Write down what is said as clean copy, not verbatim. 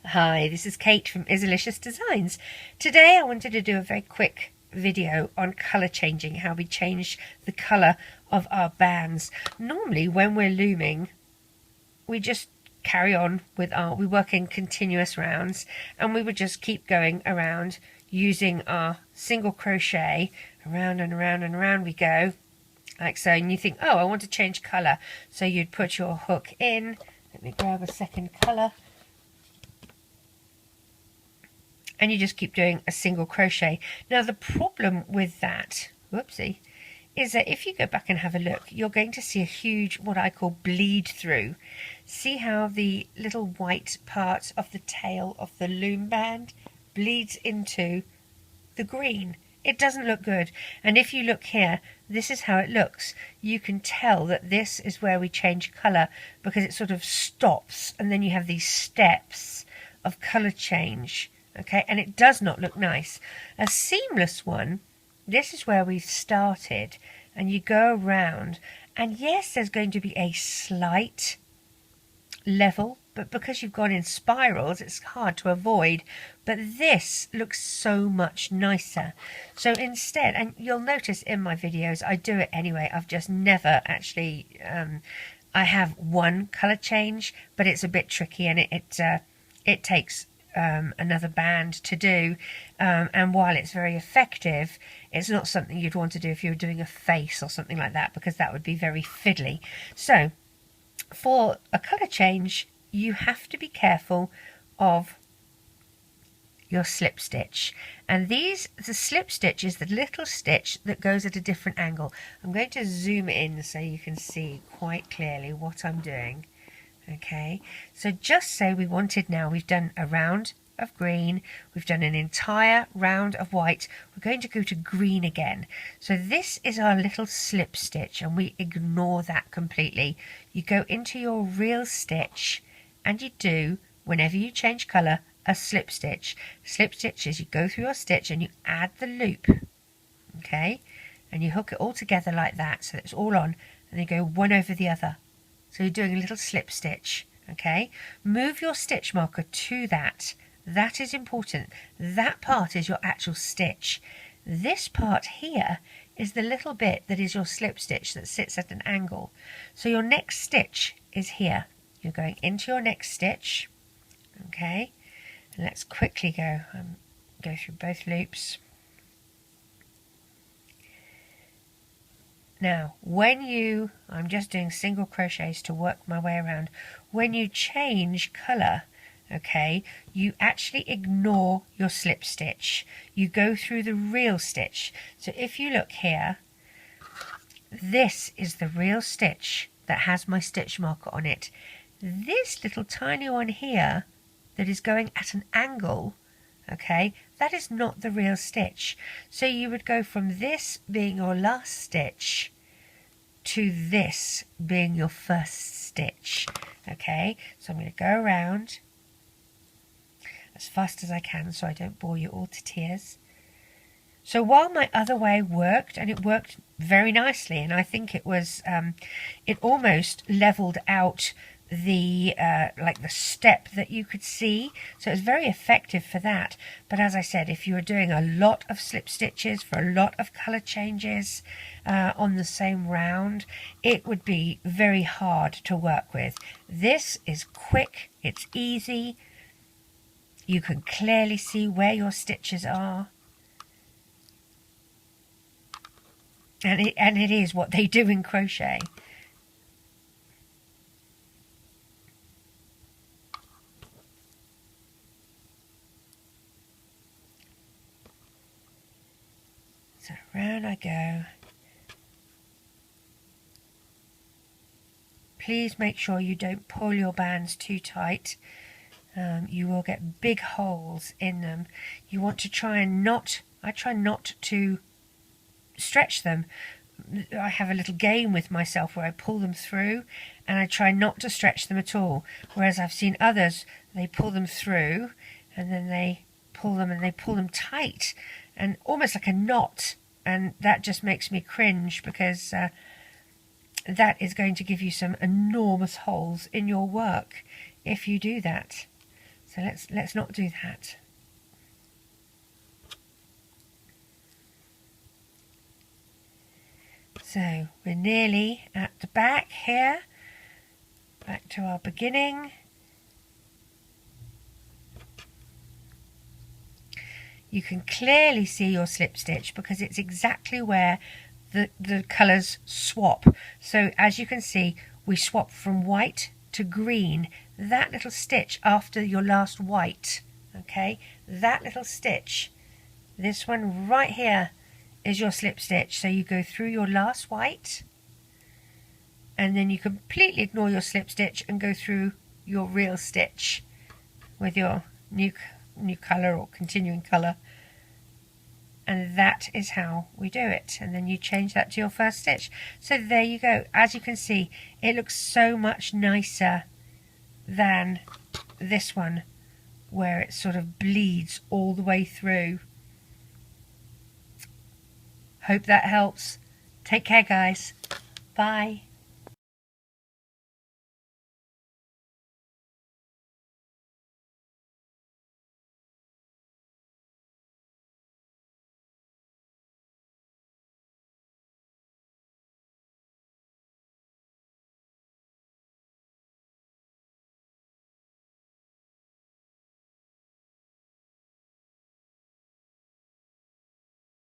Hi, this is Kate from Izzalicious Designs. Today I wanted to do a very quick video on colour changing, how we change the colour of our bands. Normally when we're looming, we just carry on with we work in continuous rounds, and we would just keep going around using our single crochet, around and around and around we go, like so. And you think, oh, I want to change colour, so you'd put your hook in. Let me grab a second colour. And you just keep doing a single crochet. Now the problem with that, whoopsie, is that if you go back and have a look, you're going to see a huge, what I call bleed through. See how the little white part of the tail of the loom band bleeds into the green. It doesn't look good. And if you look here, this is how it looks. You can tell that this is where we change colour, because it sort of stops and then you have these steps of colour change. Okay, and it does not look nice. A seamless one, this is where we've started, and you go around, and yes, there's going to be a slight level, but because you've gone in spirals, it's hard to avoid. But this looks so much nicer. So instead, and you'll notice in my videos, I do it anyway, I've just never actually, I have one colour change, but it's a bit tricky, and it takes another band to do, and while it's very effective, it's not something you'd want to do if you were doing a face or something like that, because that would be very fiddly. So for a colour change, you have to be careful of your slip stitch, and the slip stitch is the little stitch that goes at a different angle. I'm going to zoom in so you can see quite clearly what I'm doing. Okay, so just say we wanted, now we've done a round of green, we've done an entire round of white, we're going to go to green again. So this is our little slip stitch, and we ignore that completely. You go into your real stitch, and you do, whenever you change colour, a slip stitch. Slip stitch is you go through your stitch and you add the loop, okay, and you hook it all together like that, so it's all on, and you go one over the other. So you're doing a little slip stitch, okay? Move your stitch marker to that. That is important. That part is your actual stitch. This part here is the little bit that is your slip stitch that sits at an angle. So your next stitch is here. You're going into your next stitch, okay? And let's quickly go through both loops. Now, I'm just doing single crochets to work my way around. When you change colour, okay, you actually ignore your slip stitch. You go through the real stitch. So if you look here, this is the real stitch that has my stitch marker on it. This little tiny one here that is going at an angle, okay, that is not the real stitch. So you would go from this being your last stitch to this being your first stitch, okay? So I'm going to go around as fast as I can so I don't bore you all to tears. So while my other way worked, and it worked very nicely, and I think it was, it almost leveled out the like the step that you could see, so it's very effective for that. But as I said, if you were doing a lot of slip stitches for a lot of color changes on the same round, it would be very hard to work with. This is quick, it's easy, you can clearly see where your stitches are, and it is what they do in crochet. So round I go. Please make sure you don't pull your bands too tight. You will get big holes in them. You want to try and I try not to stretch them. I have a little game with myself where I pull them through, and I try not to stretch them at all. Whereas I've seen others, they pull them through and then they pull them, and they pull them tight and almost like a knot, and that just makes me cringe, because that is going to give you some enormous holes in your work if you do that. So So let's not do that. So we're nearly at the back here, back to our beginning. You can clearly see your slip stitch because it's exactly where the colours swap. So as you can see, we swap from white to green. That little stitch after your last white, okay, that little stitch, this one right here, is your slip stitch. So you go through your last white and then you completely ignore your slip stitch and go through your real stitch with your new colour or continuing colour, and that is how we do it. And then you change that to your first stitch. So there you go. As you can see, it looks so much nicer than this one where it sort of bleeds all the way through. Hope that helps. Take care, guys. Bye.